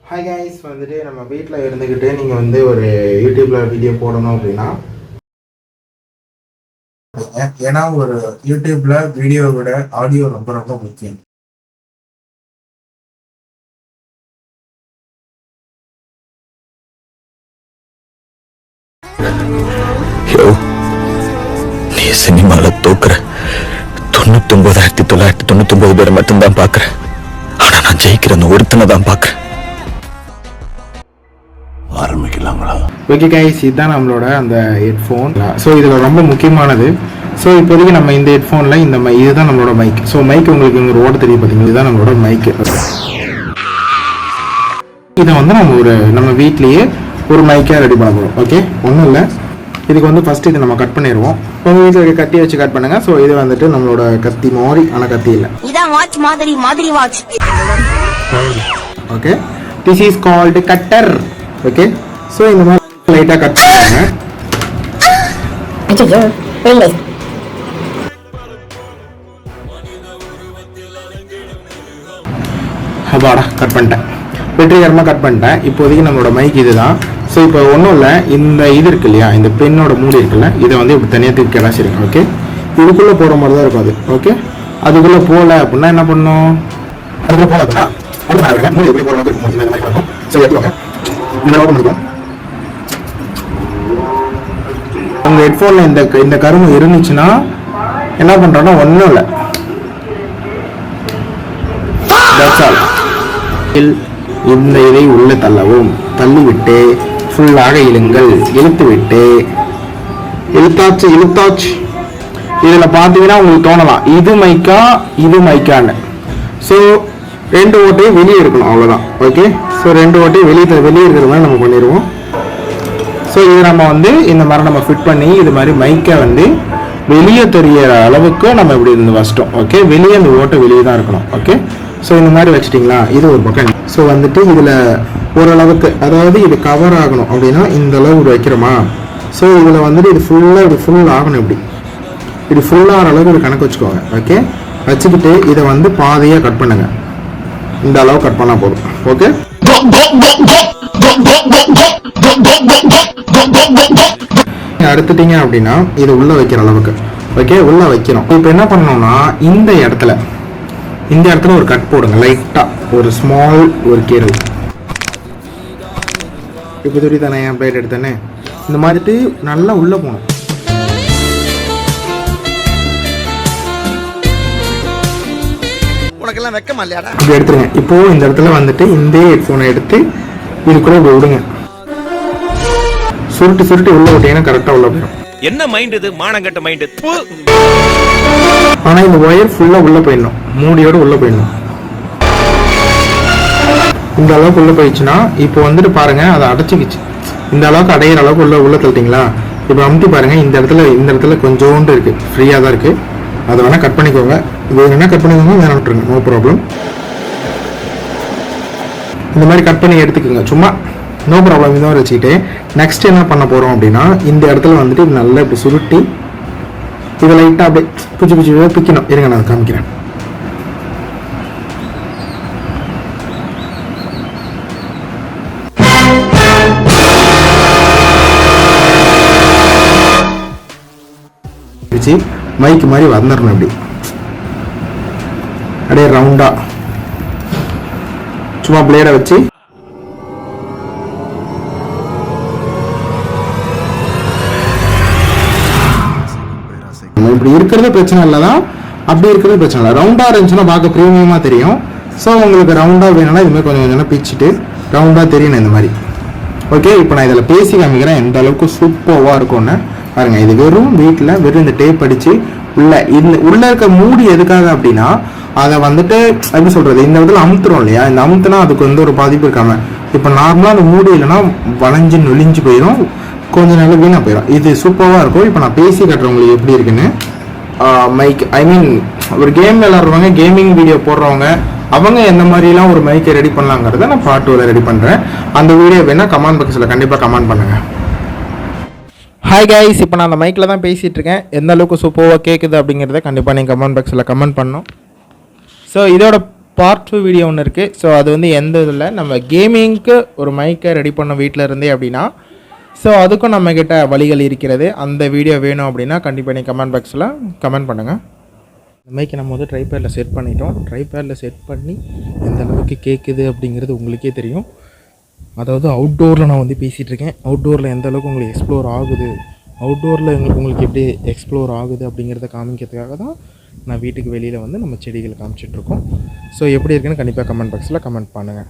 Hi guys, வந்துட்டு நம்ம வீட்டில் இருந்துக்கிட்டு நீங்கள் வந்து ஒரு யூடியூப்பில் வீடியோ போடணும் அப்படின்னா, ஏன்னா ஒரு யூடியூப்பில் வீடியோவை விட ஆடியோ ரொம்ப ரொம்ப முக்கியம். நீ சினிமாவில் தோக்குற 99,999 பேரை மட்டும்தான் பார்க்குறேன். ஆனால் நான் ஜெயிக்கிறேன்னு ஒருத்தனை தான் பார்க்குறேன். ஆரம்பிக்கலாங்களா? ஓகே கைஸ், இதுதான் நம்மளோட அந்த ஹெட்ஃபோன். ஸோ இதில் ரொம்ப முக்கியமானது. ஸோ இப்போதைக்கு நம்ம இந்த ஹெட்ஃபோனில் இதுதான் நம்மளோட மைக். ஸோ மைக் உங்களுக்கு இங்கே ஓட தெரியும் பார்த்தீங்கன்னா, இதுதான் நம்மளோட மைக்கு. இதை வந்து நம்ம வீட்லேயே ஒரு மைக்காக ரெடி பண்ண போகிறோம். ஓகே, ஒன்றும் இல்லை. இதுக்கு வந்து ஃபஸ்ட்டு இதை நம்ம கட் பண்ணிடுவோம். உங்கள் வீட்டில் கத்தி வச்சு கட் பண்ணுங்கள். ஸோ இது வந்துட்டு நம்மளோட கத்தி மாதிரி, ஆனால் கத்தி இல்லை. Okay, this is called cutter. Okay, so இந்த மாதிரி லைட்டாக கட் பண்ணுங்க. அப்பாடா, கட் பண்ணிட்டேன். வெற்றிகரமாக கட் பண்ணிட்டேன். இப்போதைக்கு நம்மளோட மைக் இதுதான். ஸோ இப்போ ஒன்றும் இல்லை, இந்த இது இருக்கு இல்லையா, இந்த பெண்ணோட மூடி இருக்குல்ல, இதை வந்து இப்படி தனியாக தூக்கி கிடாச்சிருங்க. ஓகே, இதுக்குள்ளே போகிற மாதிரி தான் இருக்கும் அது. ஓகே, அதுக்குள்ளே போகல அப்படின்னா என்ன பண்ணணும்? அதுக்குள்ளே போகல அப்படின்னா மூடி எப்படி போகிற மாதிரி இருக்கும். இந்த மாதிரி இருக்கும். ஸோ எடுத்துவாங்க, இந்த அளவுக்கு முடிக்கும். உங்கள் ஹெட்ஃபோனில் இந்த கரும்பு இருந்துச்சுன்னா என்ன பண்ணுறோன்னா, ஒன்றும் இல்லை, இந்த இதை உள்ளே தள்ளவும், தள்ளிவிட்டு ஃபுல்லாக இழுங்கள். இழுத்துவிட்டு இழுத்தாச்சு. இதில் பார்த்தீங்கன்னா உங்களுக்கு தோணலாம், இது மைக்கா இது மைக்கான்னு. ஸோ ரெண்டு ஓட்டையும் வெளியே இருக்கணும், அவ்வளோதான். ஓகே, ஸோ ரெண்டு ஓட்டையும் வெளியே இருக்கிற மாதிரி நம்ம பண்ணிடுவோம். ஸோ இது நம்ம வந்து இந்த மாதிரி நம்ம ஃபிட் பண்ணி இது மாதிரி மைக்கை வந்து வெளியே தெரியற அளவுக்கு நம்ம இப்படி இருந்து வச்சிட்டோம். ஓகே, வெளியே அந்த ஓட்டை வெளியே தான் இருக்கணும். ஓகே, ஸோ இந்த மாதிரி வச்சிட்டிங்களா, இது ஒரு பக்கம். ஸோ வந்துட்டு இதில் ஓரளவுக்கு, அதாவது இது கவர் ஆகணும் அப்படின்னா இந்த அளவு வைக்கிறோமா. ஸோ இதில் வந்துட்டு இது ஃபுல் ஆகணும். இப்படி ஃபுல்லாகிற அளவுக்கு ஒரு கணக்கு வச்சுக்கோங்க. ஓகே, வச்சுக்கிட்டு இதை வந்து பாதையாக கட் பண்ணுங்க. இந்த அளவு கட் பண்ணால் போதும். ஓகே, அடுத்துட்டீங்க அப்படின்னா இது உள்ள வைக்கிற அளவுக்கு. ஓகே, உள்ள வைக்கிறோம். இப்போ என்ன பண்ணணும்னா, இந்த இடத்துல ஒரு கட் போடுங்க, லைட்டா ஒரு ஸ்மால் ஒரு கீரல். இப்போ துரி தானே, என் பிளேட் எடுத்தானே, இந்த மாதிரிட்டு நல்லா உள்ள போகணும். உனக்கெல்லாம் வெக்கமா இல்லையாடா? இப்படி எடுத்துருங்க. இப்போ இந்த இடத்துல வந்துட்டு இந்த ஹெட்ஃபோனை எடுத்து இதுக்குள்ள இப்படி விடுங்க. சுருட்டி உள்ள விட்டீங்கன்னா கரெக்டாக உள்ள போயிடும். என்ன மைண்ட் இது? மானங்கட்ட மைண்ட். ஆனால் இந்த ஒயர் ஃபுல்லாக உள்ளே போயிடணும், மூடியோடு உள்ளே போயிடணும். இந்த அளவுக்கு உள்ளே போயிடுச்சுன்னா இப்போ வந்துட்டு பாருங்கள், அதை அடைச்சிக்கிச்சு. இந்த அளவுக்கு அடையிற அளவுக்கு உள்ள தள்ளிட்டிங்களா? இப்போ அமுத்தி பாருங்கள், இந்த இடத்துல கொஞ்சோண்டு இருக்குது, ஃப்ரீயாக தான் இருக்குது. அதை வேணால் கட் பண்ணிக்கோங்க. இது வேணால் கட் பண்ணிக்கோங்க, வேணாம் விட்டுருங்க, நோ ப்ராப்ளம். இந்த மாதிரி கட் பண்ணி எடுத்துக்கோங்க, சும்மா நோ ப்ராப்ளம். இதை வச்சுக்கிட்டு நெக்ஸ்ட் என்ன பண்ண போகிறோம் அப்படின்னா, இந்த இடத்துல வந்துட்டு நல்லா இப்படி சுருட்டி இதை லைட்டாக அப்படியே பிச்சு பிக்கணும். இருங்க, நான் காமிக்கிறேன். பிச்சு மைக்கு மாதிரி வந்துடணும். அப்படி அப்படியே ரவுண்டா சும்மா பிளேடை வச்சு இப்படி இருக்கிறது பிரச்சனை இல்லை தான், அப்படி இருக்கிறது பிரச்சனை இல்லை. ரவுண்டாக இருந்துச்சுன்னா பார்க்க ப்ரீமியமாக தெரியும். ஸோ உங்களுக்கு ரவுண்டாக வேணும்னா இதுமாதிரி கொஞ்சம் பிச்சுட்டு ரவுண்டாக தெரியணும் இந்த மாதிரி. ஓகே, இப்போ நான் இதில் பேசி காமிக்கிறேன் எந்த அளவுக்கு சூப்பராக இருக்கும்னு பாருங்கள். இது வெறும் இந்த டேப் அடித்து உள்ளே இருக்க மூடி எதுக்காக அப்படின்னா, அதை வந்துட்டு எப்படி சொல்கிறது, இந்த இடத்துல அமுத்துறோம் இல்லையா, இந்த அமுத்துனா அதுக்கு வந்து ஒரு பாதிப்பு இருக்காம. இப்போ நார்மலாக அந்த மூடி இல்லைன்னா வளைஞ்சு நொழிஞ்சு போயிடும், கொஞ்சம் நாள் வீணாக போயிடும். இது சூப்பராக இருக்கும். இப்போ நான் பேசி கட்டுறவங்களுக்கு எப்படி இருக்குன்னு, மைக் ஒரு கேம் விளாட்றவங்க, கேமிங் வீடியோ போடுறவங்க, அவங்க எந்த மாதிரிலாம் ஒரு மைக்கை ரெடி பண்ணலாங்கிறத நான் பார்ட் 2ல ரெடி பண்ணுறேன். அந்த வீடியோ வேணால் கமெண்ட் பாக்ஸில் கண்டிப்பாக கமெண்ட் பண்ணுங்கள். ஹாய் கைஸ், இப்போ நான் அந்த மைக்கில் தான் பேசிகிட்டு இருக்கேன். எந்த அளவுக்கு சூப்பராக கேட்குது அப்படிங்கிறத கண்டிப்பாக நீங்கள் கமெண்ட் பாக்ஸில் கமெண்ட் பண்ணணும். ஸோ இதோட பார்ட் 2 வீடியோ ஒன்று இருக்குது. ஸோ அது வந்து எந்த இதில் நம்ம கேமிங்க்கு ஒரு மைக்கை ரெடி பண்ண வீட்டில் இருந்தே அப்படின்னா, ஸோ அதுக்கும் நம்மக்கிட்ட வழிகள் இருக்கிறது. அந்த வீடியோ வேணும் அப்படின்னா கண்டிப்பாக நீங்கள் கமெண்ட் பாக்ஸில் கமெண்ட் பண்ணுங்கள். இந்த மைக்கை நம்ம வந்து ட்ரைபேடில் செட் பண்ணிட்டோம். ட்ரைபேடில் செட் பண்ணி எந்த அளவுக்கு கேட்குது அப்படிங்கிறது உங்களுக்கே தெரியும். அதாவது அவுட்டோரில் நான் வந்து பேசிகிட்டு இருக்கேன். அவுட்டோரில் எந்த அளவுக்கு உங்களுக்கு எக்ஸ்ப்ளோர் ஆகுது, அவுட்டோரில் உங்களுக்கு எப்படி எக்ஸ்ப்ளோர் ஆகுது அப்படிங்கிறத காமிக்கிறதுக்காக தான் நான் வீட்டுக்கு வெளியில் வந்து நம்ம செடிகளை காமிச்சிட்ருக்கோம். ஸோ எப்படி இருக்குன்னு கண்டிப்பாக கமெண்ட் பாக்ஸில் கமெண்ட் பண்ணுங்கள்.